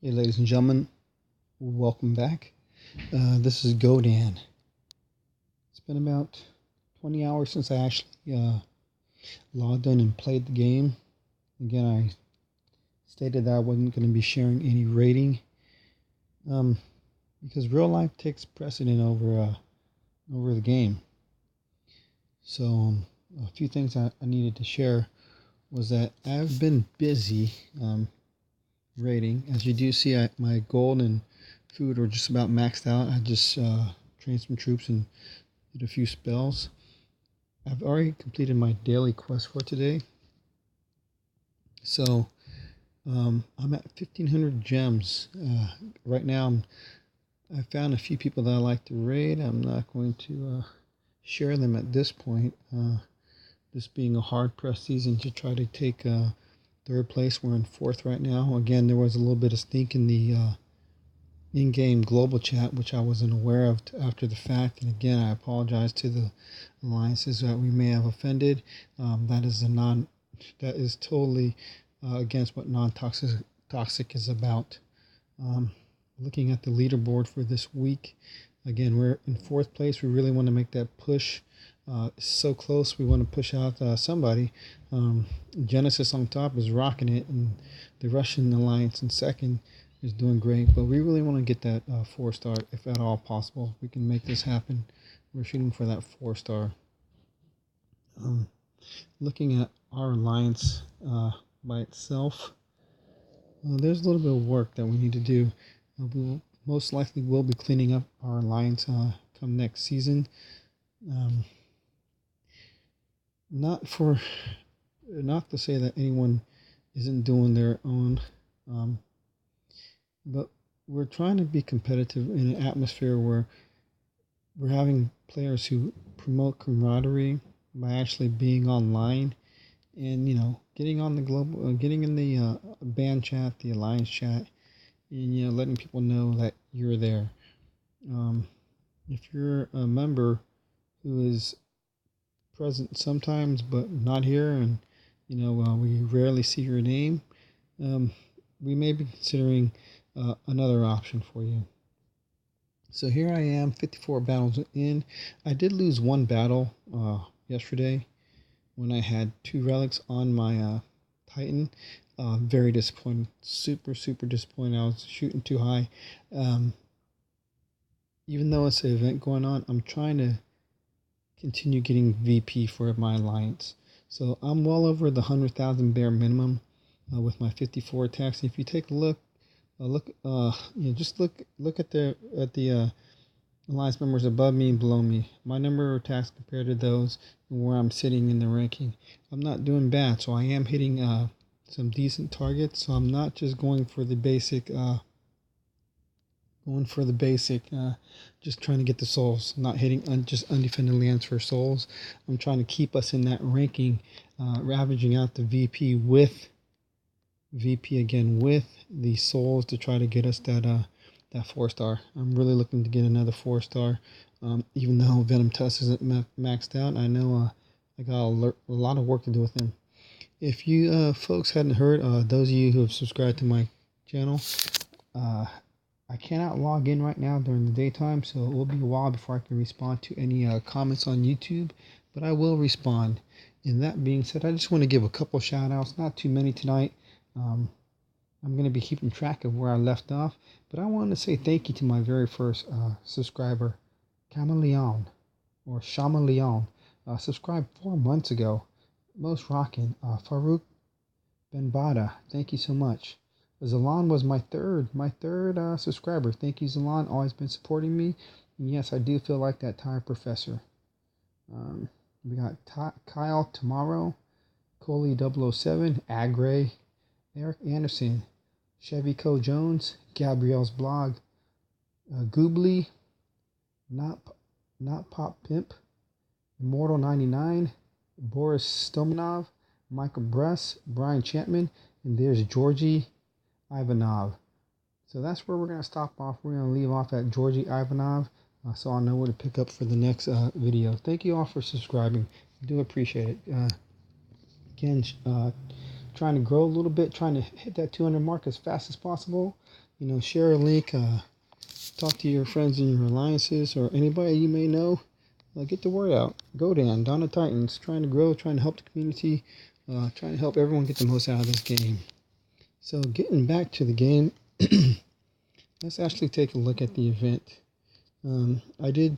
Hey, ladies and gentlemen, welcome back. This is Godan. It's been about 20 hours since I actually logged in and played the game. Again, I stated that I wasn't going to be sharing any rating because real life takes precedent over the game. So, a few things I needed to share was that I've been busy rating. As you do see, my gold and food are just about maxed out. I just trained some troops and did a few spells. I've already completed my daily quest for today. So I'm at 1,500 gems. Right now, I found a few people that I like to raid. I'm not going to share them at this point. This being a hard-pressed season to try to take third place. We're in fourth right now. Again, there was a little bit of stink in the in-game global chat, which I wasn't aware of after the fact. And again, I apologize to the alliances that we may have offended. That is totally against what non-toxic is about. Looking at the leaderboard for this week, again, we're in fourth place. We really want to make that push. It's so close. We want to push out somebody. Genesis on top is rocking it, and the Russian alliance in second is doing great. But we really want to get that 4-star, if at all possible. We can make this happen. We're shooting for that 4-star. Looking at our alliance by itself, there's a little bit of work that we need to do. We will most likely will be cleaning up our alliance come next season. Not to say that anyone isn't doing their own, but we're trying to be competitive in an atmosphere where we're having players who promote camaraderie by actually being online and getting on the global, getting in the band chat, the alliance chat, and letting people know that you're there. If you're a member who is present sometimes but not here, and we rarely see your name, we may be considering another option for you. So here I am, 54 battles in. I did lose one battle yesterday when I had 2 relics on my Titan. Very disappointed, super disappointed. I was shooting too high. Even though it's an event going on, I'm trying to continue getting VP for my alliance. So I'm well over the 100,000 bare minimum with my 54 attacks. And if you take a look, just look at the alliance members above me and below me. My number of attacks compared to those and where I'm sitting in the ranking. I'm not doing bad, so I am hitting some decent targets. So I'm not just going for the basic. Just trying to get the souls, not hitting just undefended lands for souls. I'm trying to keep us in that ranking, ravaging out the VP again with the souls to try to get us that 4-star. I'm really looking to get another 4-star, even though Venom Tusk isn't maxed out. I know I got a lot of work to do with him. If you folks hadn't heard, those of you who have subscribed to my channel, I cannot log in right now during the daytime, so it will be a while before I can respond to any comments on YouTube, but I will respond. And that being said, I just want to give a couple shout outs, not too many tonight. I'm going to be keeping track of where I left off, but I want to say thank you to my very first subscriber, Chameleon, or Chameleon, subscribed 4 months ago. Most rocking. Farouk Benbada, thank you so much. Zalan was my third subscriber. Thank you, Zalan. Always been supporting me. And yes, I do feel like that tire professor. We got Kyle Tomorrow, Coley 007, Agray, Eric Anderson, Chevy Co Jones, Gabrielle's blog, Goobly, Not Pop Pimp, Immortal 99, Boris Stomanov, Michael Bress, Brian Chapman, and there's Georgie Ivanov. So that's where we're going to stop off. We're going to leave off at Georgie Ivanov, so I'll know where to pick up for the next video. Thank you all for subscribing. I do appreciate it. Again, trying to grow a little bit, trying to hit that 200 mark as fast as possible. Share a link, talk to your friends in your alliances or anybody you may know. Get the word out. Godan, Dawn of Titans, trying to grow, trying to help the community, trying to help everyone get the most out of this game. So getting back to the game, let's actually take a look at the event. I did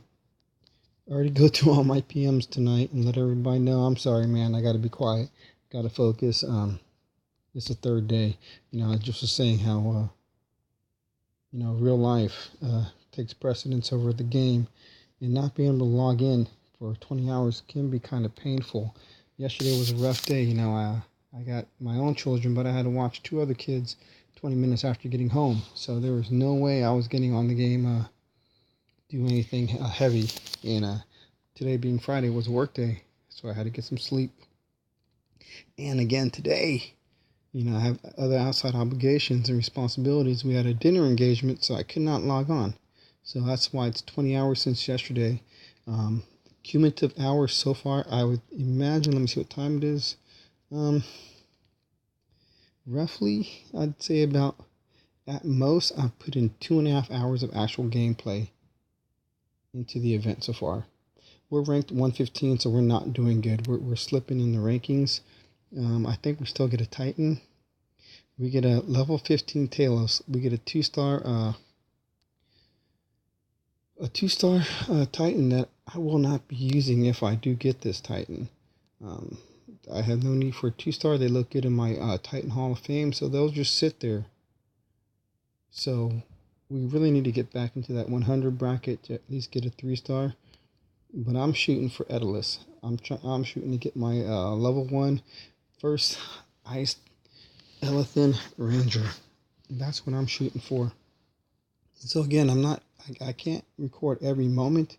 already go through all my PMs tonight and let everybody know, I'm sorry, man, I got to be quiet, got to focus. It's the third day. I just was saying how, real life takes precedence over the game, and not being able to log in for 20 hours can be kind of painful. Yesterday was a rough day. I got my own children, but I had to watch two other kids 20 minutes after getting home. So there was no way I was getting on the game, do anything heavy. And today being Friday was a work day, so I had to get some sleep. And again today, I have other outside obligations and responsibilities. We had a dinner engagement, so I could not log on. So that's why it's 20 hours since yesterday. Cumulative hours so far, I would imagine, let me see what time it is. Roughly, I'd say about, at most, I've put in 2.5 hours of actual gameplay into the event so far. We're ranked 115, so we're not doing good. We're slipping in the rankings. I think we still get a Titan. We get a level 15 Talos. We get a 2-star Titan that I will not be using if I do get this Titan. I have no need for a 2-star. They look good in my Titan Hall of Fame, so they'll just sit there. So we really need to get back into that 100 bracket to at least get a 3-star. But I'm shooting for Edalus. I'm shooting to get my level 1 first Ice Elethan Ranger. That's what I'm shooting for. So again, I can't record every moment.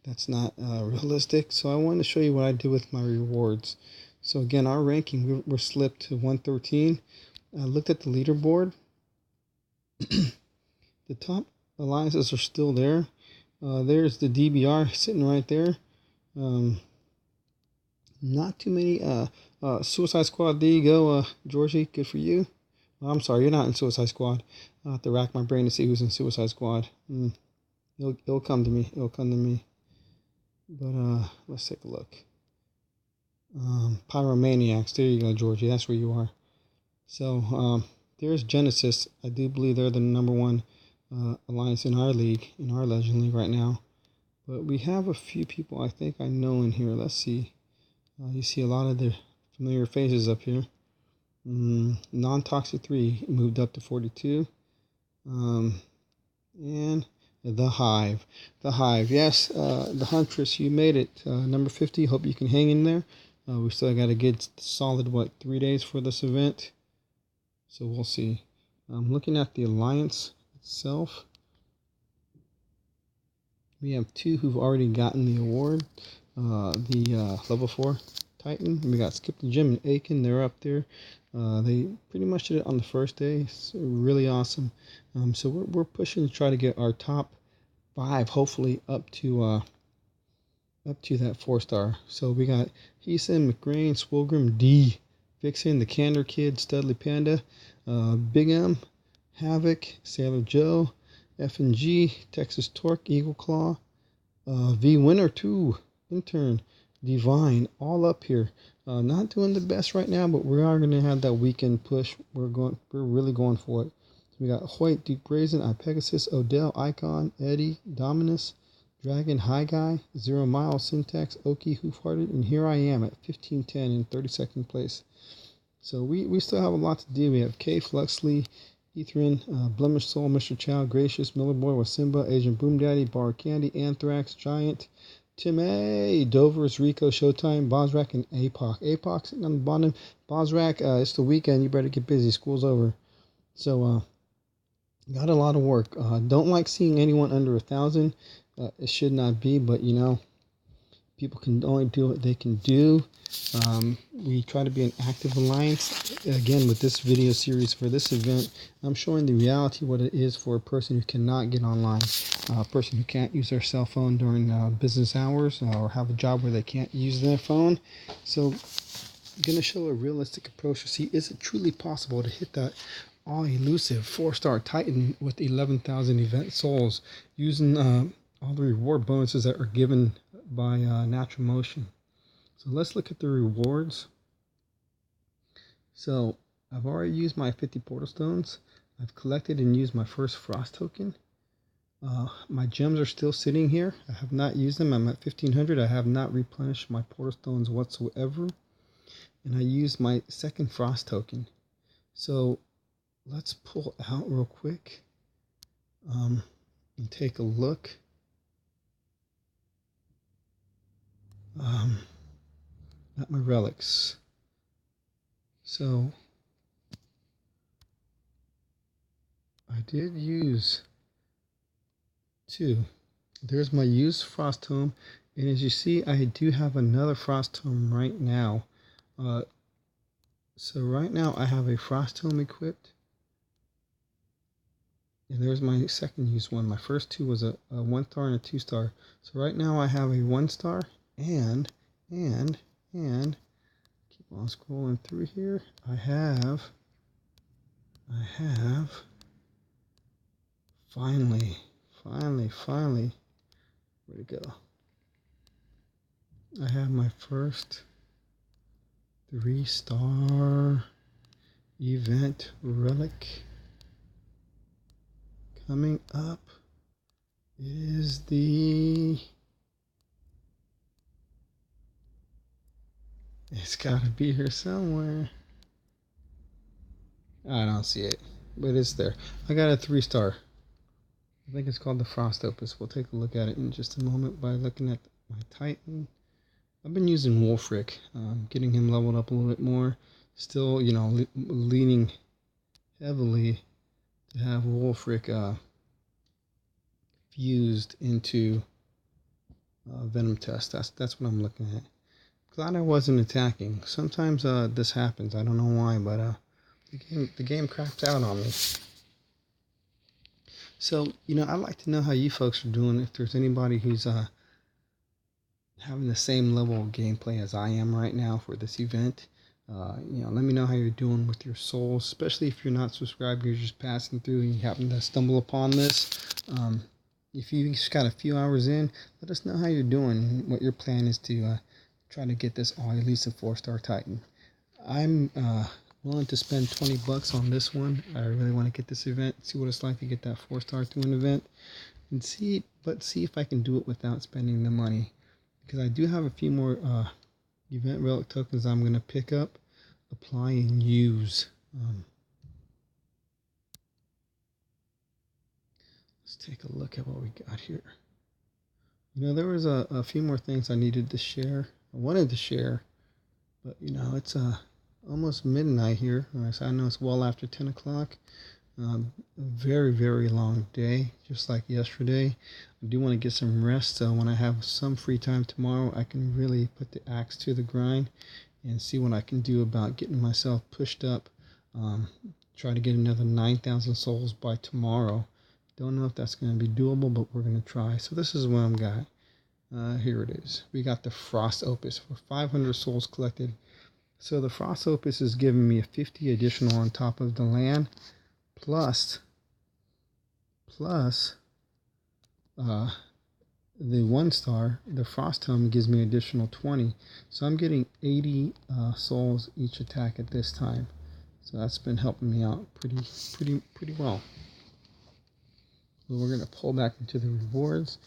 That's not realistic. So I wanted to show you what I did with my rewards. So again, our ranking, we're slipped to 113. I looked at the leaderboard. The top alliances are still there. There's the DBR sitting right there. Not too many. Suicide Squad, there you go, Georgie, good for you. I'm sorry, you're not in Suicide Squad. I'll have to rack my brain to see who's in Suicide Squad. It'll come to me. But let's take a look. Pyromaniacs, there you go, Georgie, that's where you are. So there's Genesis. I do believe they're the number one alliance in our league, in our Legend League right now. But we have a few people I think I know in here. Let's see. You see a lot of their familiar faces up here. Non-Toxic 3 moved up to 42. And the Hive. Yes, the Huntress, you made it. Number 50, hope you can hang in there. We still got a good solid, 3 days for this event. So we'll see. I'm looking at the Alliance itself. We have 2 who've already gotten the award. The level 4 Titan. We got Skip the Gym and Aiken. They're up there. They pretty much did it on the first day. It's really awesome. So we're pushing to try to get our top 5, hopefully up to that 4-star. So we got Heason, McGrain, Swilgrim, D, Vixen, the Candor Kid, Studley Panda, Big M, Havoc, Sailor Joe, F&G, Texas Torque, Eagle Claw, V Winner 2, Intern, Divine, all up here. Not doing the best right now, but we are going to have that weekend push. We're really going for it. So we got Hoyt, Deep Brazen, iPegasus, Odell, Icon, Eddie, Dominus, Dragon, High Guy, 0 Mile, Syntax, Oki, Hoofhearted, and here I am at 1510 in 32nd place. So we still have a lot to do. We have K, Fluxley, Ethrin, Blemish Soul, Mr. Chow, Gracious, Millerboy with Simba, Agent Boom Daddy, Bar Candy, Anthrax, Giant, Tim A, Dover's, Rico, Showtime, Bosrak, and APOC. APOC sitting on the bottom. Bosrak, it's the weekend. You better get busy. School's over. So, got a lot of work. Don't like seeing anyone under 1,000. It should not be, but people can only do what they can do. We try to be an active alliance. Again, with this video series for this event, I'm showing the reality what it is for a person who cannot get online, a person who can't use their cell phone during business hours, or have a job where they can't use their phone. So going to show a realistic approach to see, is it truly possible to hit that all elusive 4-star Titan with 11,000 event souls using all the reward bonuses that are given by natural motion. So let's look at the rewards. So I've already used my 50 portal stones. I've collected and used my first frost token. My gems are still sitting here. I have not used them. I'm at 1500. I have not replenished my portal stones whatsoever. And I used my second frost token. So let's pull out real quick and take a look. At my relics. So I did use 2. There's my used frost tome, and as you see, I do have another frost tome right now. So right now I have a frost tome equipped, and there's my second used one. My first 2 was a 1-star and a 2-star. So right now I have a 1-star and keep on scrolling through here. I have finally, where'd it go? I have my first 3-star event relic coming up. It is it's gotta be here somewhere. I don't see it, but it's there. I got a 3-star. I think it's called the Frost Opus. We'll take a look at it in just a moment by looking at my Titan. I've been using Wolfric, getting him leveled up a little bit more. Still, leaning heavily to have Wolfric fused into Venom Test. That's what I'm looking at. Glad I wasn't attacking. Sometimes this happens. I don't know why, but the game craps out on me. So, I'd like to know how you folks are doing. If there's anybody who's having the same level of gameplay as I am right now for this event, let me know how you're doing with your souls, especially if you're not subscribed, you're just passing through and you happen to stumble upon this. If you just got a few hours in, let us know how you're doing, what your plan is to try to get this all elusive 4-star Titan. I'm willing to spend $20 on this one. I really want to get this event, see what it's like to get that 4-star to an event, and see if I can do it without spending the money. Because I do have a few more event relic tokens I'm going to pick up, apply, and use. Let's take a look at what we got here. There was a few more things I needed to share. I wanted to share, but it's almost midnight here. So I know it's well after 10 o'clock. A very, very long day, just like yesterday. I do want to get some rest, so when I have some free time tomorrow, I can really put the axe to the grind and see what I can do about getting myself pushed up. Try to get another 9,000 souls by tomorrow. Don't know if that's going to be doable, but we're going to try. So this is what I'm got. Here it is. We got the Frost Opus for 500 souls collected. So the Frost Opus is giving me a 50 additional on top of the land, plus the 1-star. The Frost Tome gives me additional 20. So I'm getting 80 souls each attack at this time. So that's been helping me out pretty well. So we're going to pull back into the rewards.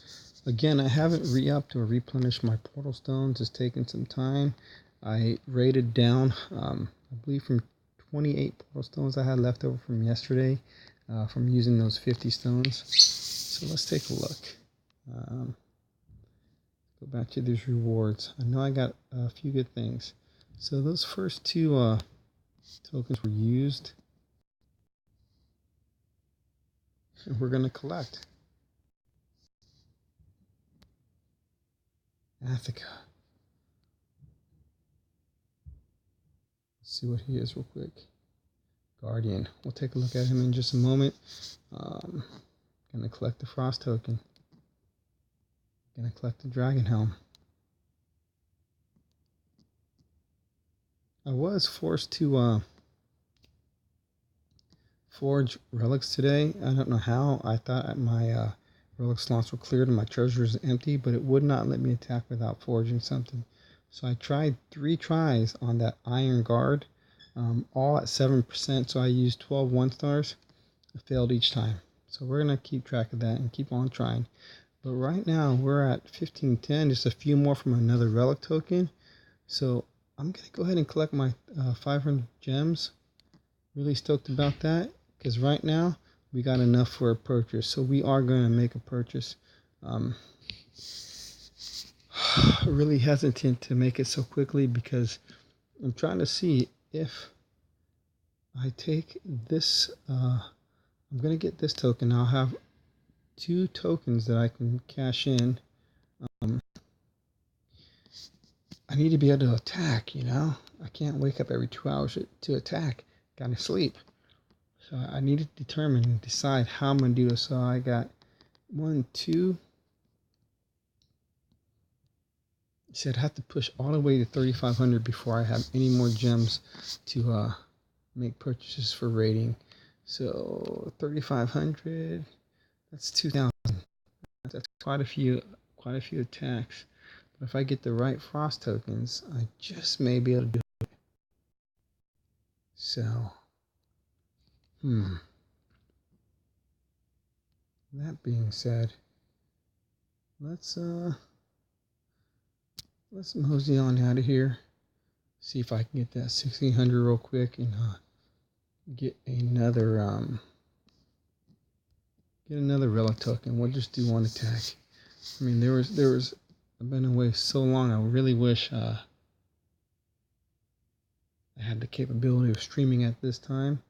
Again, I haven't re-upped or replenished my portal stones. It's taken some time. I rated down, I believe, from 28 portal stones I had left over from yesterday from using those 50 stones. So let's take a look. Go back to these rewards. I know I got a few good things. So those first 2 tokens were used. And we're going to collect. Athica. Let's see what he is real quick. Guardian. We'll take a look at him in just a moment. Gonna collect the Frost token. Gonna collect the Dragon Helm. I was forced to forge relics today. I don't know how. I thought my relic slots were cleared and my treasure is empty, but it would not let me attack without forging something. So I tried 3 tries on that iron guard, all at 7%. So I used 12 1 stars. I failed each time. So we're gonna keep track of that and keep on trying. But right now we're at 1510, just a few more from another relic token. So I'm gonna go ahead and collect my 500 gems. Really stoked about that because right now we got enough for a purchase. So we are going to make a purchase. Um, really hesitant to make it so quickly because I'm trying to see if I take this. I'm going to get this token. I'll have 2 tokens that I can cash in. Um, I need to be able to attack, I can't wake up every 2 hours to attack. Gotta sleep. So I need to determine and decide how I'm going to do this. So I got 1, 2. He said I have to push all the way to 3,500 before I have any more gems to make purchases for rating. So 3,500, that's 2,000. That's quite a few attacks. But if I get the right frost tokens, I just may be able to do it. So, that being said, let's mosey on out of here. See if I can get that 1,600 real quick and get another relic token. We'll just do 1 attack. I mean, I've been away so long. I really wish I had the capability of streaming at this time.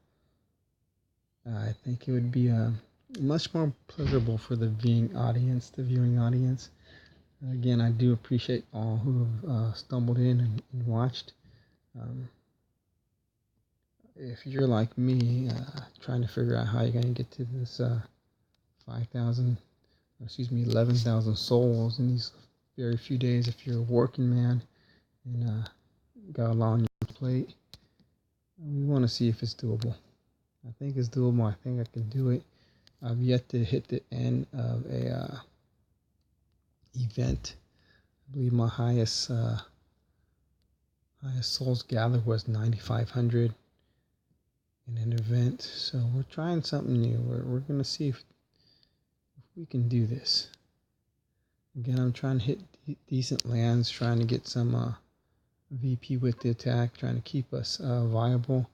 I think it would be much more pleasurable for the viewing audience. Again, I do appreciate all who have stumbled in and watched. If you're like me, trying to figure out how you're going to get to this 11,000 souls in these very few days, if you're a working man and got a lot on your plate, we want to see if it's doable. I think it's doable. I think I can do it. I've yet to hit the end of a event. I believe my highest souls gathered was 9,500 in an event. So we're trying something new. We're going to see if we can do this. Again, I'm trying to hit decent lands, trying to get some VP with the attack, trying to keep us viable.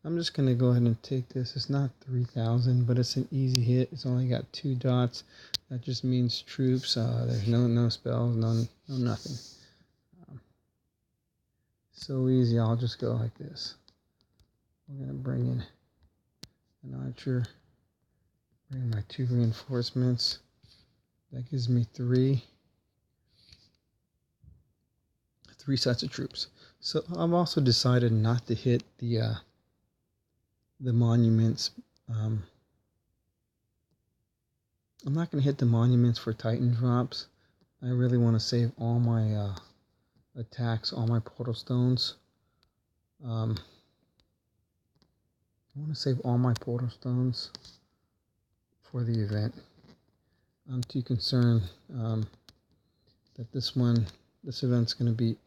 I'm just going to go ahead and take this. It's not 3,000, but it's an easy hit. It's only got 2 dots. That just means troops. There's no spells, no nothing. So easy. I'll just go like this. We're going to bring in an archer. Bring my 2 reinforcements. That gives me 3 sets of troops. So I've also decided not to hit the monuments. I'm not going to hit the monuments for Titan drops. I really want to save all my attacks, all my portal stones. I want to save all my portal stones for the event. I'm too concerned that this event's going to be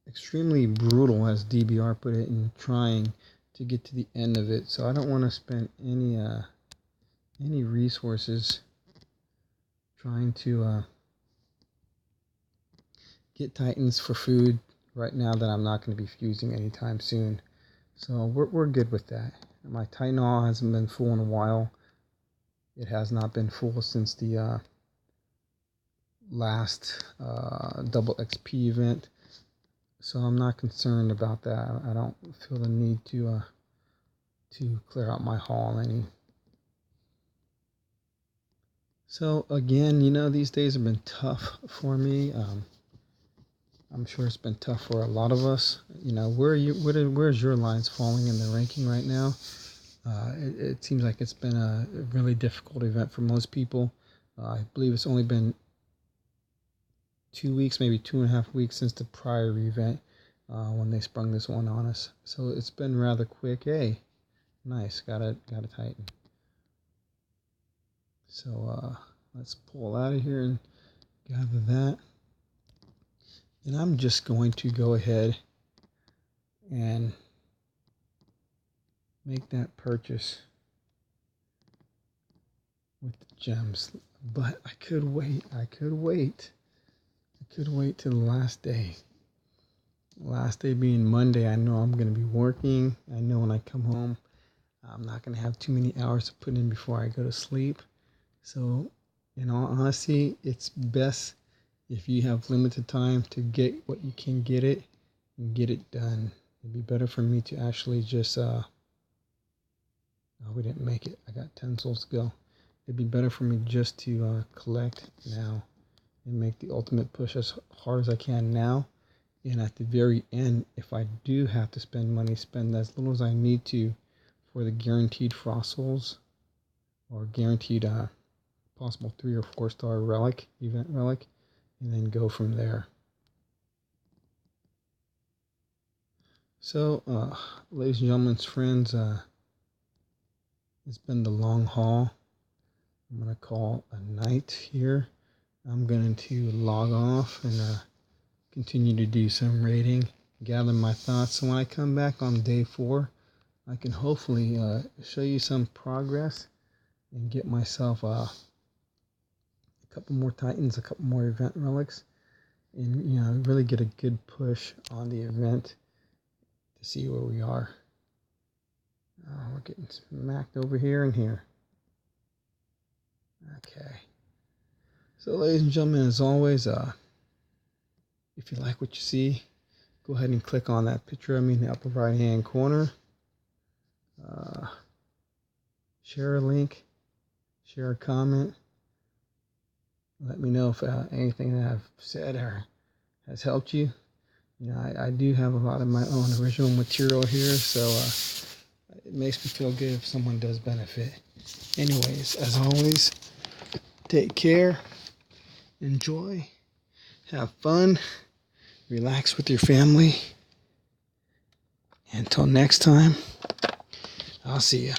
extremely brutal, as DBR put it, in trying to get to the end of it. So I don't want to spend any resources trying to get Titans for food right now that I'm not going to be fusing anytime soon. So we're good with that. My Titan Hall hasn't been full in a while. It has not been full since the last double XP event. So I'm not concerned about that. I don't feel the need to clear out my hall any. So again, these days have been tough for me. I'm sure it's been tough for a lot of us. Where's your lines falling in the ranking right now? It seems like it's been a really difficult event for most people. I believe it's only been 2 weeks, maybe 2.5 weeks since the prior event. when they sprung this one on us. So it's been rather quick. Hey, nice, gotta tighten. So let's pull out of here and gather that. And I'm just going to go ahead and make that purchase with the gems. But I could wait. I could wait till the last day. Last day being Monday. I know I'm going to be working. I know when I come home, I'm not going to have too many hours to put in before I go to sleep. So, in all honesty, it's best if you have limited time to get what you can get it and get it done. It'd be better for me to actually just, oh, we didn't make it. I got 10 souls to go. It'd be better for me just to collect now and make the ultimate push as hard as I can now. And at the very end, if I do have to spend money, spend as little as I need to for the guaranteed frost souls or guaranteed possible 3 or 4 star relic, event relic, and then go from there. So, ladies and gentlemen, friends, it's been the long haul. I'm going to call a night here. I'm going to log off and continue to do some raiding, gather my thoughts. So when I come back on day 4, I can hopefully show you some progress and get myself a couple more titans, a couple more event relics, and really get a good push on the event to see where we are. We're getting smacked over here and here. Okay. So, ladies and gentlemen, as always, if you like what you see, go ahead and click on that picture of me in the upper right hand corner. Share a link, share a comment. Let me know if anything that I've said or has helped you. I do have a lot of my own original material here, so it makes me feel good if someone does benefit. Anyways, as always, take care, enjoy, have fun, relax with your family. Until next time, I'll see you.